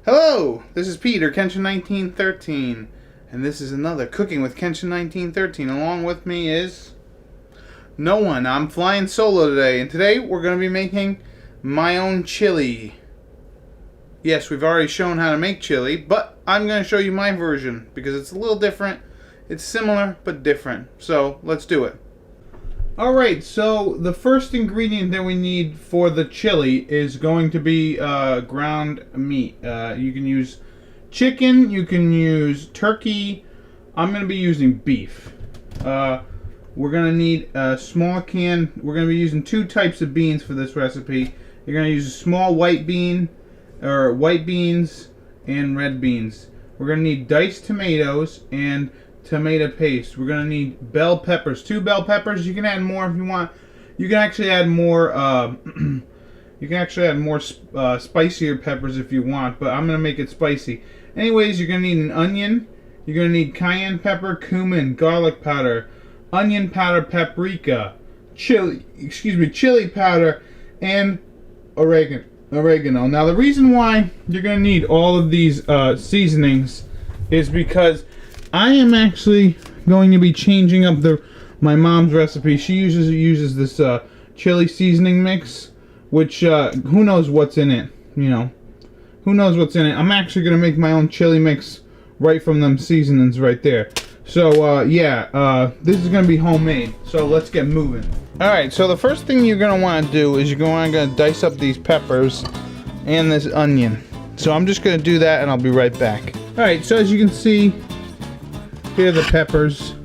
Hello, this is Peter, Kenshin1913, and this is another Cooking with Kenshin1913. Along with me is no one. I'm flying solo today, and today we're going to be making my own chili. Yes, we've already shown how to make chili, but I'm going to show you my version because it's a little different. It's similar, but different. So, let's do it. Alright, so the first ingredient that we need for the chili is going to be ground meat. You can use chicken, you can use turkey. I'm going to be using beef. We're going to need a small can. We're going to be using two types of beans for this recipe. You're going to use a small white bean, or white beans and red beans. We're going to need diced tomatoes and tomato paste. We're gonna need bell peppers, 2 bell peppers. You can add more if you want. You can actually add more. Spicier peppers if you want, but I'm gonna make it spicy. Anyways, you're gonna need an onion. You're gonna need cayenne pepper, cumin, garlic powder, onion powder, paprika, chili powder, and oregano. Now, the reason why you're gonna need all of these seasonings is because I am actually going to be changing up my mom's recipe. She uses this chili seasoning mix, which who knows what's in it, you know. Who knows what's in it. I'm actually going to make my own chili mix right from them seasonings right there. So yeah, this is going to be homemade. So let's get moving. Alright, so the first thing you're going to want to do is you're going to dice up these peppers and this onion. So I'm just going to do that and I'll be right back. Alright, so as you can see, here are the peppers.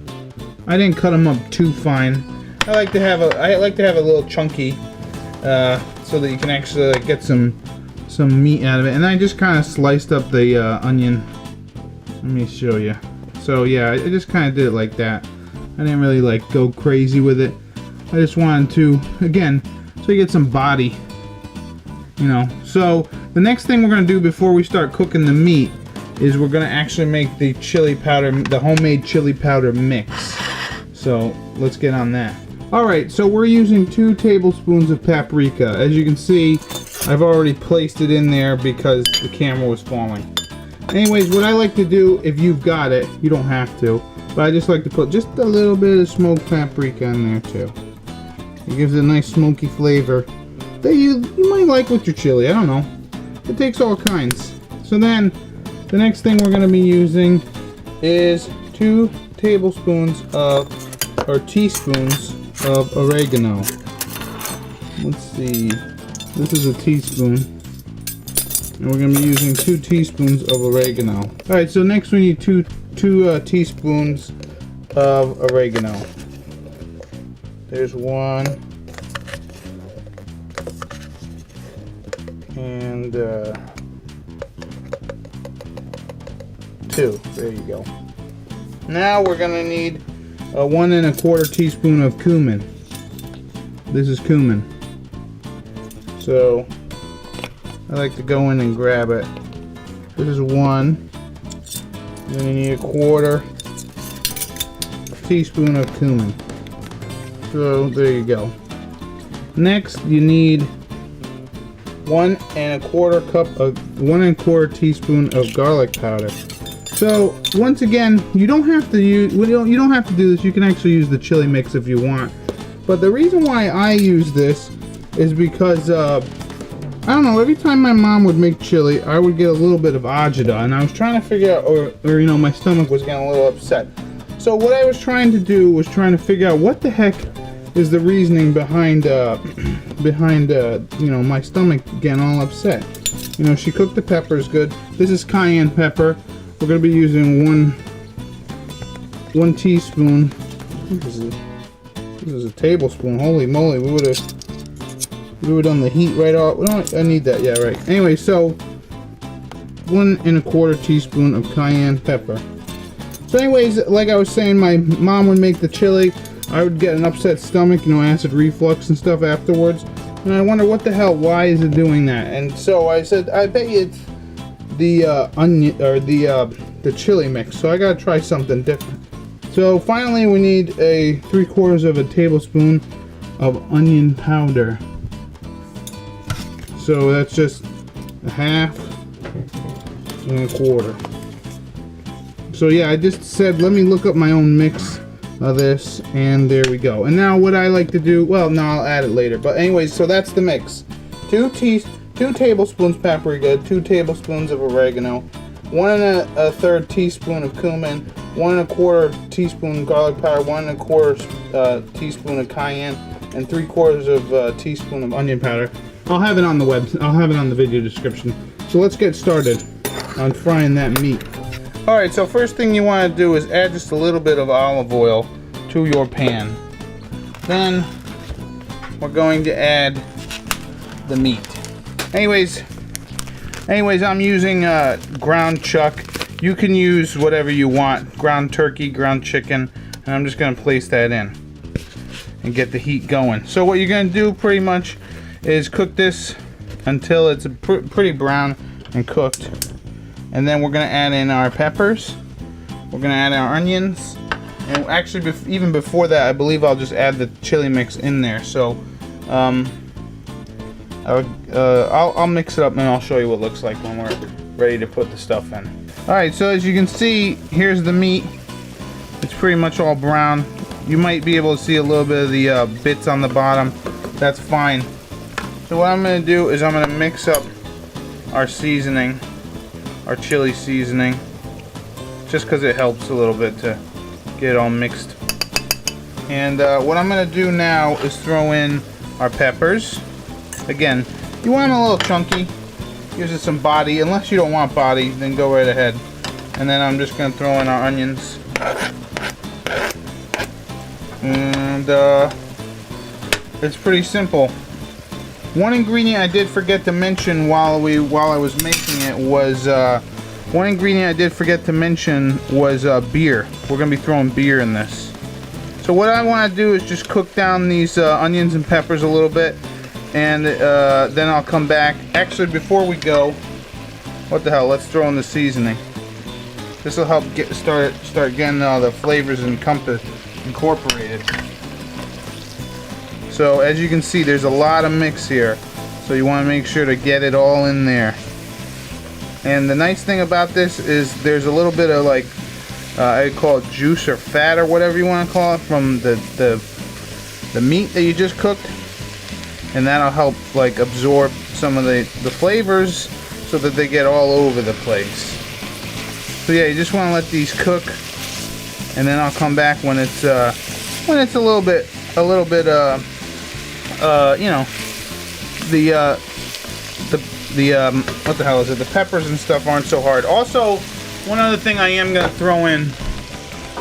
I didn't cut them up too fine. I like to have a little chunky, so that you can actually get some meat out of it. And I just kind of sliced up the onion. Let me show you. So yeah, I just kind of did it like that. I didn't really like go crazy with it. I just wanted to, again, so you get some body. You know. So the next thing we're gonna do before we start cooking the meat is we're gonna actually make the chili powder, the homemade chili powder mix. So let's get on that. Alright, so we're using 2 tablespoons of paprika. As you can see, I've already placed it in there because the camera was falling. Anyways, what I like to do, if you've got it, you don't have to, but I just like to put just a little bit of smoked paprika in there too. It gives it a nice smoky flavor that you might like with your chili, I don't know. It takes all kinds. So then, the next thing we're going to be using is 2 tablespoons of, or teaspoons of oregano. Let's see, this is a teaspoon, and we're going to be using 2 teaspoons of oregano. Alright, so next we need 2 teaspoons of oregano. There's 1, and 2. There you go. Now we're gonna need a 1 1/4 teaspoon of cumin. This is cumin. So I like to go in and grab it. This is 1. Then you need 1/4 teaspoon of cumin. So there you go. Next you need 1 1/4 teaspoon of garlic powder. So once again, you don't have to do this. You can actually use the chili mix if you want. But the reason why I use this is because I don't know. Every time my mom would make chili, I would get a little bit of agita, and I was trying to figure out, or you know, my stomach was getting a little upset. So what I was trying to do was trying to figure out what the heck is the reasoning behind you know, my stomach getting all upset. You know, she cooked the peppers good. This is cayenne pepper. We're going to be using one teaspoon. This is a tablespoon. Holy moly, we would have done the heat right off. I need that. Yeah, right. Anyway, so 1 1/4 teaspoon of cayenne pepper. So anyways, like I was saying, my mom would make the chili. I would get an upset stomach, you know, acid reflux and stuff afterwards. And I wonder what the hell, why is it doing that? And so I said, I bet you it's the onion, or the chili mix. So I gotta try something different. So finally we need a 3/4 of a tablespoon of onion powder. So that's just a half and a quarter. So yeah, I just said let me look up my own mix of this, and there we go. And now what I like to do, well, no, I'll add it later, but anyways, so that's the mix. 2 tablespoons paprika, 2 tablespoons of oregano, 1 1/3 teaspoon of cumin, 1 1/4 teaspoon garlic powder, 1 1/4 teaspoon of cayenne, and 3/4 of a teaspoon of onion powder. I'll have it on the I'll have it on the video description. So let's get started on frying that meat. Alright, so first thing you want to do is add just a little bit of olive oil to your pan. Then we're going to add the meat. Anyways, I'm using ground chuck. You can use whatever you want, ground turkey, ground chicken, and I'm just going to place that in and get the heat going. So what you're going to do pretty much is cook this until it's pretty brown and cooked, and then we're going to add in our peppers, we're going to add our onions, and actually even before that I believe I'll just add the chili mix in there. So I'll mix it up and I'll show you what it looks like when we're ready to put the stuff in. Alright, so as you can see, here's the meat. It's pretty much all brown. You might be able to see a little bit of the bits on the bottom. That's fine. So what I'm going to do is I'm going to mix up our seasoning, our chili seasoning, just because it helps a little bit to get it all mixed. And what I'm going to do now is throw in our peppers. Again, you want them a little chunky, gives it some body. Unless you don't want body, then go right ahead. And then I'm just going to throw in our onions. And it's pretty simple. One ingredient I did forget to mention while I was making it was beer. We're going to be throwing beer in this. So what I want to do is just cook down these onions and peppers a little bit, and then I'll come back. Actually, before we go, what the hell? Let's throw in the seasoning. This will help start getting all the flavors incorporated. So as you can see, there's a lot of mix here, so you want to make sure to get it all in there. And the nice thing about this is there's a little bit of like I call it juice or fat or whatever you want to call it from the meat that you just cooked, and that'll help like absorb some of the flavors so that they get all over the place. So yeah, you just want to let these cook, and then I'll come back when it's a little bit you know, what the hell is it? The peppers and stuff aren't so hard. Also, one other thing I am gonna throw in,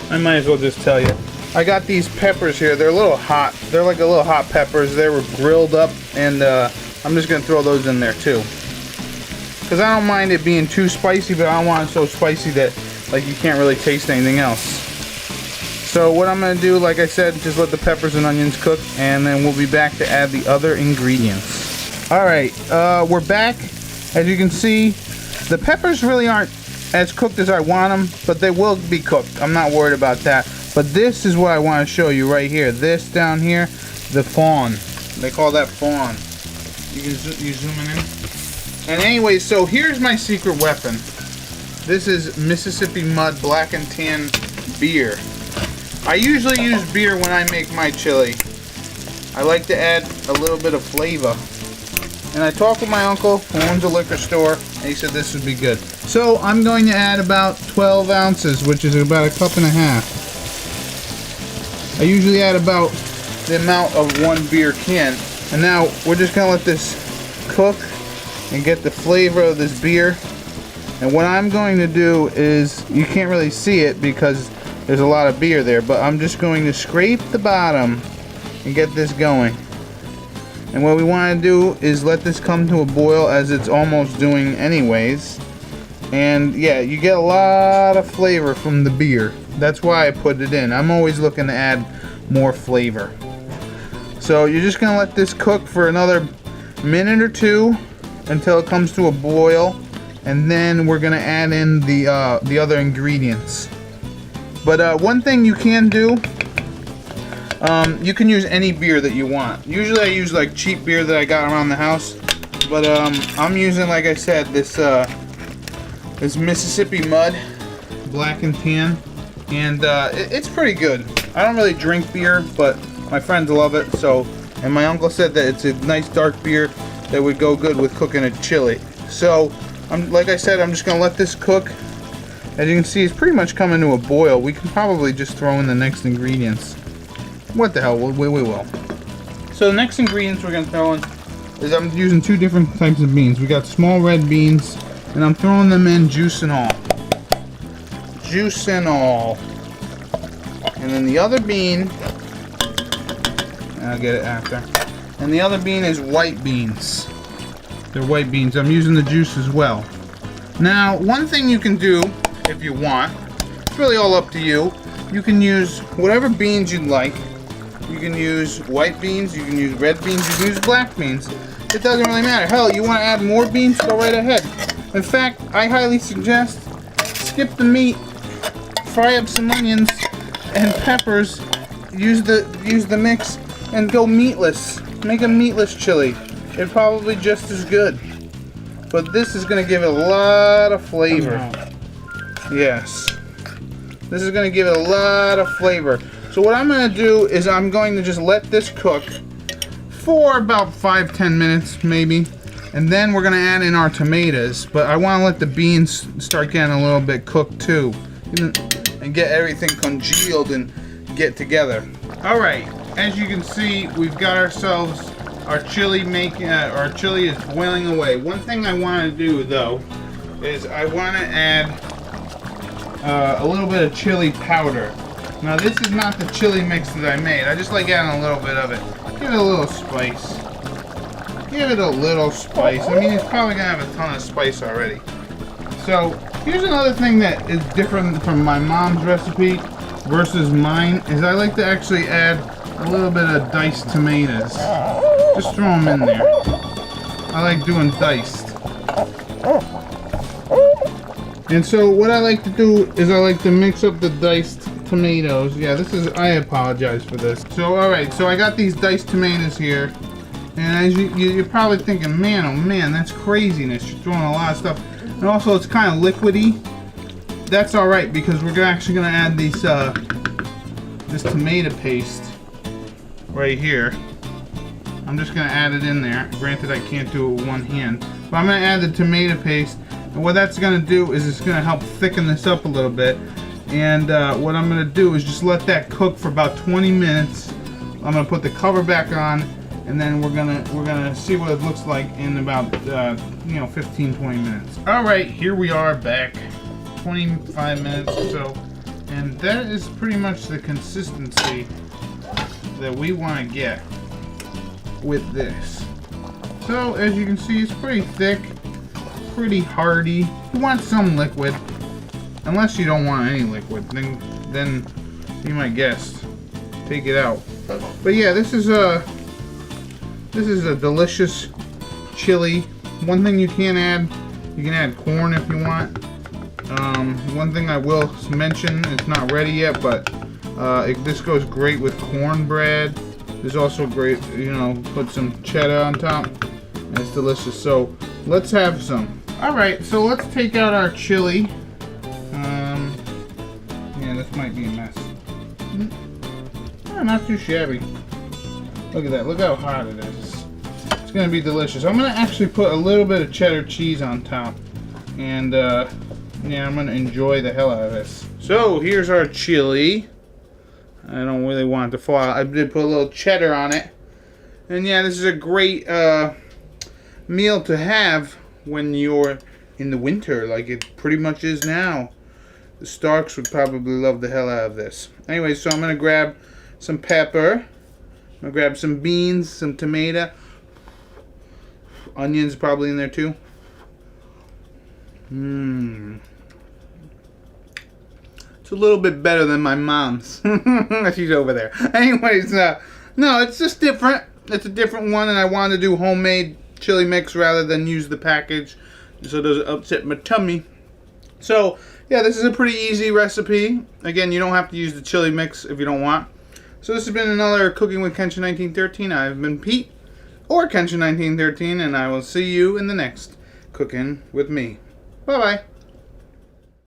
I might as well just tell you. I got these peppers here. They're a little hot. They're like a little hot peppers. They were grilled up, and I'm just gonna throw those in there too. Cause I don't mind it being too spicy, but I don't want it so spicy that like you can't really taste anything else. So what I'm going to do, like I said, just let the peppers and onions cook, and then we'll be back to add the other ingredients. Alright, we're back. As you can see, the peppers really aren't as cooked as I want them, but they will be cooked. I'm not worried about that. But this is what I want to show you right here. This down here, the fawn. They call that fawn. You zooming in? And anyway, so here's my secret weapon. This is Mississippi Mud Black and Tan beer. I usually use beer when I make my chili. I like to add a little bit of flavor. And I talked with my uncle who owns a liquor store, and he said this would be good. So I'm going to add about 12 ounces, which is about a cup and a half. I usually add about the amount of one beer can. And now we're just going to let this cook and get the flavor of this beer. And what I'm going to do is, you can't really see it because there's a lot of beer there, but I'm just going to scrape the bottom and get this going. And what we want to do is let this come to a boil, as it's almost doing anyways. And yeah, you get a lot of flavor from the beer. That's why I put it in. I'm always looking to add more flavor. So you're just going to let this cook for another minute or two until it comes to a boil, and then we're going to add in the other ingredients. But one thing you can do, you can use any beer that you want. Usually I use like cheap beer that I got around the house, but I'm using, like I said, this Mississippi Mud, black and tan, and it's pretty good. I don't really drink beer, but my friends love it. So, and my uncle said that it's a nice dark beer that would go good with cooking a chili. So, like I said, I'm just gonna let this cook. As you can see, it's pretty much coming to a boil. We can probably just throw in the next ingredients. What the hell, we will. So the next ingredients we're gonna throw in is I'm using two different types of beans. We got small red beans, and I'm throwing them in juice and all. Juice and all. And then the other bean, I'll get it after. And the other bean is white beans. They're white beans. I'm using the juice as well. Now, one thing you can do if you want, it's really all up to you. You can use whatever beans you'd like. You can use white beans, you can use red beans, you can use black beans. It doesn't really matter. Hell, you want to add more beans, go right ahead. In fact, I highly suggest skip the meat, fry up some onions and peppers, use the mix, and go meatless. Make a meatless chili. It's probably just as good. But this is going to give it a lot of flavor. Yes. This is going to give it a lot of flavor. So what I'm going to do is I'm going to just let this cook for about 5-10 minutes maybe. And then we're going to add in our tomatoes. But I want to let the beans start getting a little bit cooked too. And get everything congealed and get together. Alright, as you can see, we've got ourselves our chili our chili is boiling away. One thing I want to do though is I want to add a little bit of chili powder. Now this is not the chili mix that I made. I just like adding a little bit of it. Give it a little spice. Give it a little spice. I mean, it's probably gonna have a ton of spice already. So here's another thing that is different from my mom's recipe versus mine is I like to actually add a little bit of diced tomatoes. Just throw them in there. I like doing diced. And so what I like to do is I like to mix up the diced tomatoes. Yeah, I apologize for this. So alright, so I got these diced tomatoes here. And as you're probably thinking, man, oh man, that's craziness. You're throwing a lot of stuff. And also it's kind of liquidy. That's alright because we're actually going to add these, this tomato paste right here. I'm just going to add it in there. Granted, I can't do it with one hand. But I'm going to add the tomato paste. And what that's going to do is it's going to help thicken this up a little bit. And what I'm going to do is just let that cook for about 20 minutes. I'm going to put the cover back on. And then we're gonna see what it looks like in about 15-20 minutes. All right, here we are back, 25 minutes or so, and that is pretty much the consistency that we want to get with this. So as you can see, it's pretty thick, pretty hearty. You want some liquid, unless you don't want any liquid. Then be my guest, take it out. But yeah, this is a delicious chili. One thing you can add corn if you want. One thing I will mention, it's not ready yet, but this goes great with cornbread. It's also great, put some cheddar on top, and it's delicious. So let's have some. Alright, so let's take out our chili. Yeah, this might be a mess. Not too shabby. Look at that, look how hot it is. It's going to be delicious. I'm going to actually put a little bit of cheddar cheese on top. And, yeah, I'm going to enjoy the hell out of this. So, here's our chili. I don't really want it to fall out. I did put a little cheddar on it. And, yeah, this is a great meal to have when you're in the winter, like it pretty much is now. The Starks would probably love the hell out of this. Anyway, so I'm going to grab some pepper. I'm going to grab some beans, some tomato. Onions probably in there too. It's a little bit better than my mom's. She's over there. Anyways, no, it's just different. It's a different one, and I wanted to do homemade chili mix rather than use the package, so it doesn't upset my tummy. So yeah, this is a pretty easy recipe. Again, you don't have to use the chili mix if you don't want. So this has been another Cooking with Kenshin1913. I've been Pete, or Kenshin1913, and I will see you in the next Cooking with me. Bye-bye.